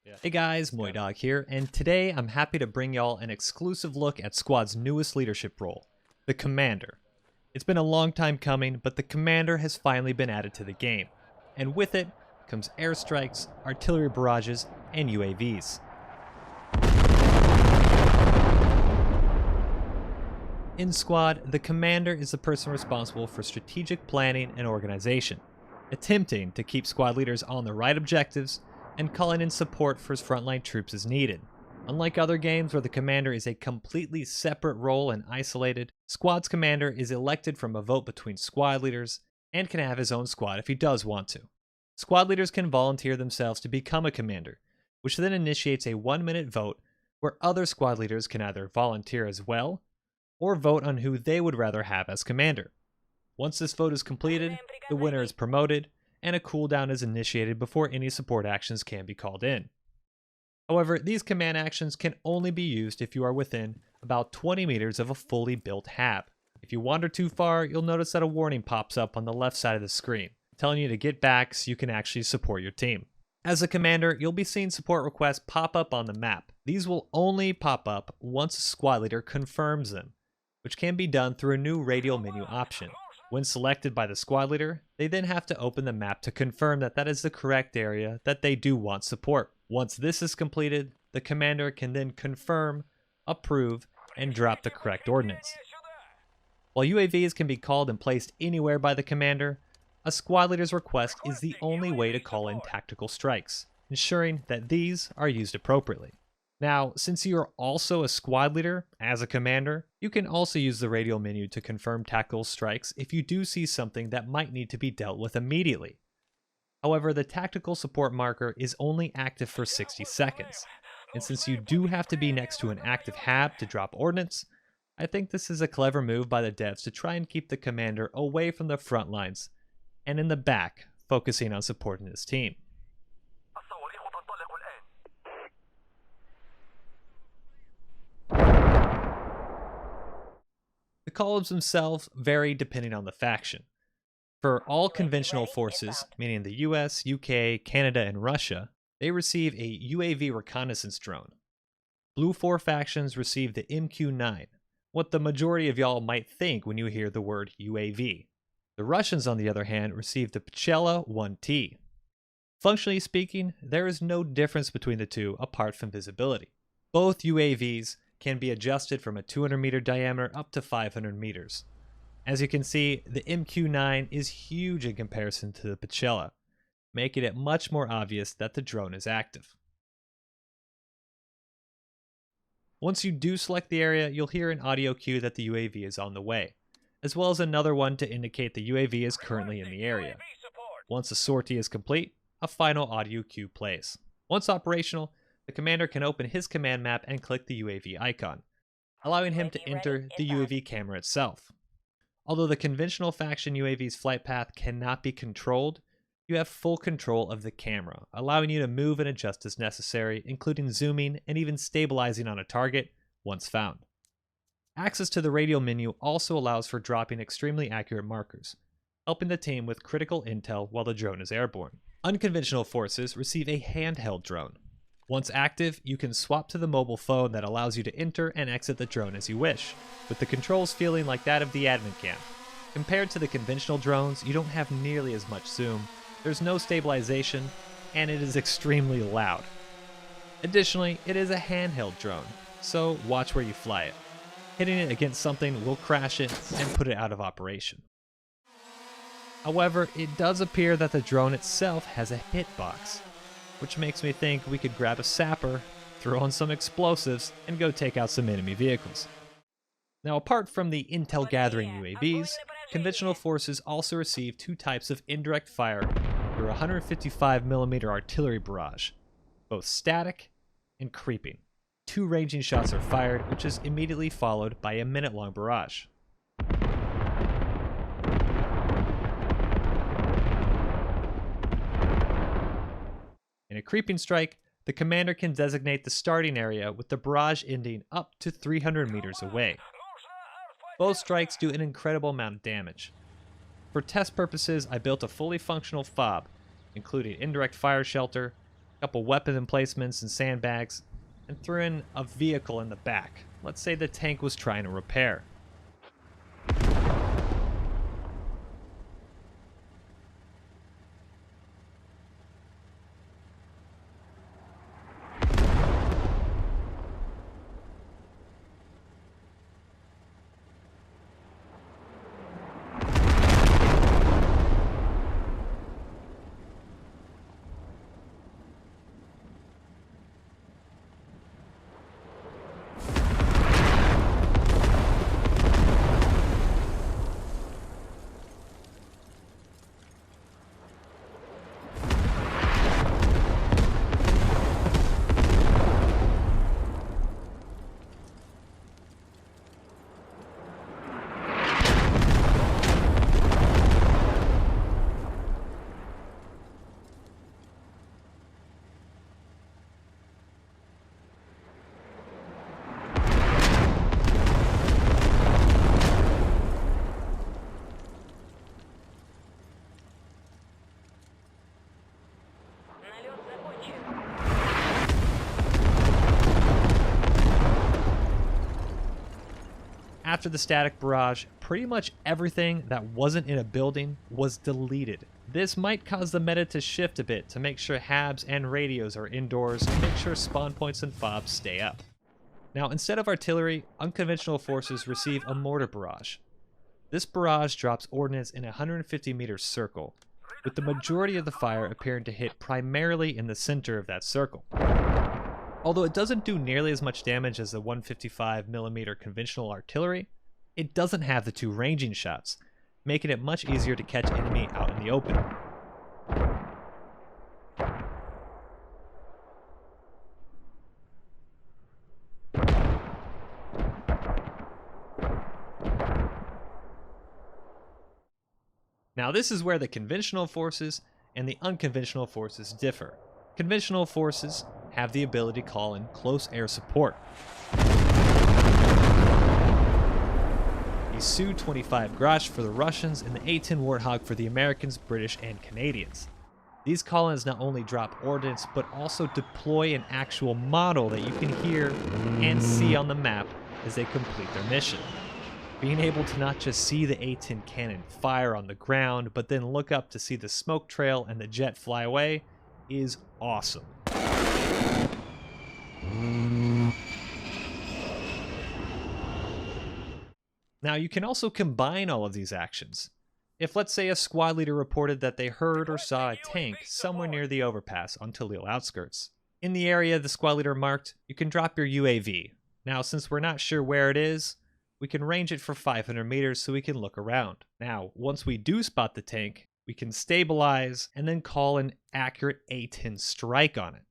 Hey guys, MoiDawg here, and today I'm happy to bring y'all an exclusive look at Squad's newest leadership role, the Commander. It's been a long time coming, but the Commander has finally been added to the game, and with it comes airstrikes, artillery barrages, and UAVs. In Squad, the Commander is the person responsible for strategic planning and organization, attempting to keep squad leaders on the right objectives and calling in support for his frontline troops as needed. Unlike other games where the commander is a completely separate role and isolated, Squad's commander is elected from a vote between squad leaders and can have his own squad if he does want to. Squad leaders can volunteer themselves to become a commander, which then initiates a 1-minute vote where other squad leaders can either volunteer as well or vote on who they would rather have as commander. Once this vote is completed, the winner is promoted, and a cooldown is initiated before any support actions can be called in. However, these command actions can only be used if you are within about 20 meters of a fully built hab. If you wander too far, you'll notice that a warning pops up on the left side of the screen, telling you to get back so you can actually support your team. As a commander, you'll be seeing support requests pop up on the map. These will only pop up once a squad leader confirms them, which can be done through a new radial menu option. When selected by the squad leader, they then have to open the map to confirm that that is the correct area that they do want support. Once this is completed, the commander can then confirm, approve, and drop the correct ordnance. While UAVs can be called and placed anywhere by the commander, a squad leader's request is the only way to call in tactical strikes, ensuring that these are used appropriately. Now, since you are also a squad leader as a commander, you can also use the radial menu to confirm tactical strikes if you do see something that might need to be dealt with immediately. However, the tactical support marker is only active for 60 seconds, and since you do have to be next to an active hab to drop ordnance, I think this is a clever move by the devs to try and keep the commander away from the front lines and in the back, focusing on supporting his team. The columns themselves vary depending on the faction. For all conventional forces, meaning the US, UK, Canada, and Russia, they receive a UAV reconnaissance drone. Blue 4 factions receive the MQ-9, what the majority of y'all might think when you hear the word UAV. The Russians, on the other hand, receive the Pchela 1T. Functionally speaking, there is no difference between the two apart from visibility. Both UAVs can be adjusted from a 200 meter diameter up to 500 meters. As you can see, the MQ-9 is huge in comparison to the Pchela, making it much more obvious that the drone is active. Once you do select the area, you'll hear an audio cue that the UAV is on the way, as well as another one to indicate the UAV is currently in the area. Once a sortie is complete, a final audio cue plays. Once operational, the commander can open his command map and click the UAV icon, allowing him to enter the UAV camera itself. Although the conventional faction UAV's flight path cannot be controlled, you have full control of the camera, allowing you to move and adjust as necessary, including zooming and even stabilizing on a target once found. Access to the radial menu also allows for dropping extremely accurate markers, helping the team with critical intel while the drone is airborne. Unconventional forces receive a handheld drone. Once active, you can swap to the mobile phone that allows you to enter and exit the drone as you wish, with the controls feeling like that of the admin cam. Compared to the conventional drones, you don't have nearly as much zoom, there's no stabilization, and it is extremely loud. Additionally, it is a handheld drone, so watch where you fly it. Hitting it against something will crash it and put it out of operation. However, it does appear that the drone itself has a hitbox, which makes me think we could grab a sapper, throw on some explosives, and go take out some enemy vehicles. Now, apart from the intel gathering UAVs, conventional forces also receive two types of indirect fire through a 155mm artillery barrage, both static and creeping. 2 ranging shots are fired, which is immediately followed by a minute-long barrage. In a creeping strike, the commander can designate the starting area with the barrage ending up to 300 meters away. Both strikes do an incredible amount of damage. For test purposes, I built a fully functional FOB, including indirect fire shelter, couple weapon emplacements and sandbags, and threw in a vehicle in the back. Let's say the tank was trying to repair. After the static barrage, pretty much everything that wasn't in a building was deleted. This might cause the meta to shift a bit to make sure HABs and radios are indoors and make sure spawn points and fobs stay up. Now, instead of artillery, unconventional forces receive a mortar barrage. This barrage drops ordnance in a 150-meter circle, with the majority of the fire appearing to hit primarily in the center of that circle. Although it doesn't do nearly as much damage as the 155mm conventional artillery, it doesn't have the two ranging shots, making it much easier to catch enemy out in the open. Now this is where the conventional forces and the unconventional forces differ. Conventional forces have the ability to call in close air support. The Su-25 Grach for the Russians and the A-10 Warthog for the Americans, British, and Canadians. These call-ins not only drop ordnance, but also deploy an actual model that you can hear and see on the map as they complete their mission. Being able to not just see the A-10 cannon fire on the ground, but then look up to see the smoke trail and the jet fly away is awesome. Now you can also combine all of these actions. If let's say a squad leader reported that they heard or saw a tank somewhere near the overpass on Talil outskirts. In the area the squad leader marked, you can drop your UAV. Now since we're not sure where it is, we can range it for 500 meters so we can look around. Now once we do spot the tank, we can stabilize and then call an accurate A-10 strike on it.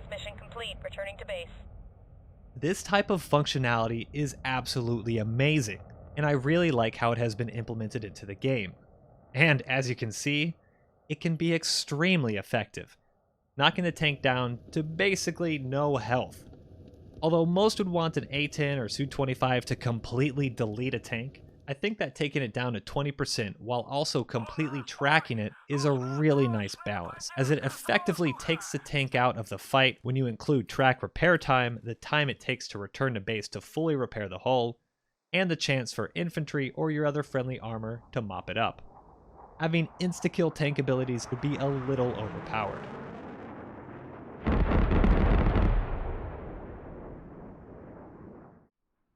Mission complete. Returning to base. This type of functionality is absolutely amazing, and I really like how it has been implemented into the game. And as you can see, it can be extremely effective, knocking the tank down to basically no health. Although most would want an A-10 or Su-25 to completely delete a tank, I think that taking it down to 20% while also completely tracking it is a really nice balance, as it effectively takes the tank out of the fight when you include track repair time, the time it takes to return to base to fully repair the hull, and the chance for infantry or your other friendly armor to mop it up. Having insta-kill tank abilities would be a little overpowered.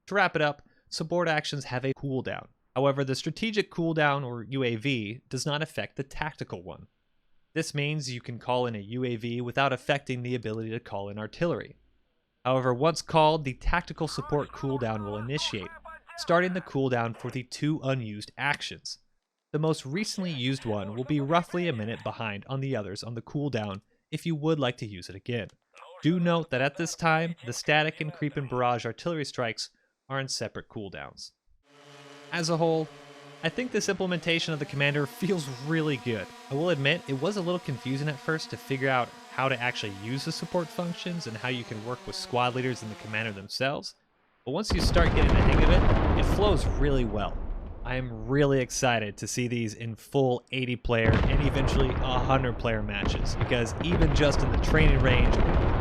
To wrap it up, support actions have a cooldown. However, the strategic cooldown, or UAV, does not affect the tactical one. This means you can call in a UAV without affecting the ability to call in artillery. However, once called, the tactical support cooldown will initiate, starting the cooldown for the two unused actions. The most recently used one will be roughly a minute behind on the others on the cooldown if you would like to use it again. Do note that at this time, the static and creep and barrage artillery strikes are in separate cooldowns. As a whole, I think this implementation of the commander feels really good. I will admit, it was a little confusing at first to figure out how to actually use the support functions and how you can work with squad leaders and the commander themselves, but once you start getting the hang of it, it flows really well. I am really excited to see these in full 80-player and eventually 100-player matches, because even just in the training range,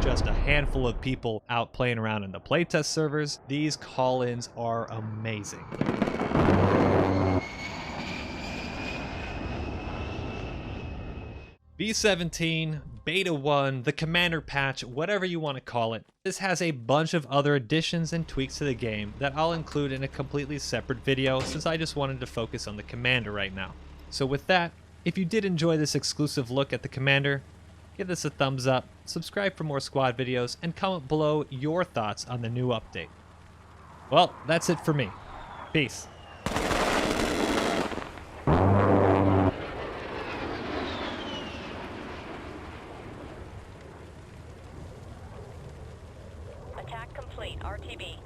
just a handful of people out playing around in the playtest servers, these call-ins are amazing. V17, Beta 1, the Commander patch, whatever you want to call it. This has a bunch of other additions and tweaks to the game that I'll include in a completely separate video, since I just wanted to focus on the Commander right now. So with that, if you did enjoy this exclusive look at the Commander, give this a thumbs up, subscribe for more squad videos, and comment below your thoughts on the new update. Well, that's it for me. Peace. Attack complete. RTB.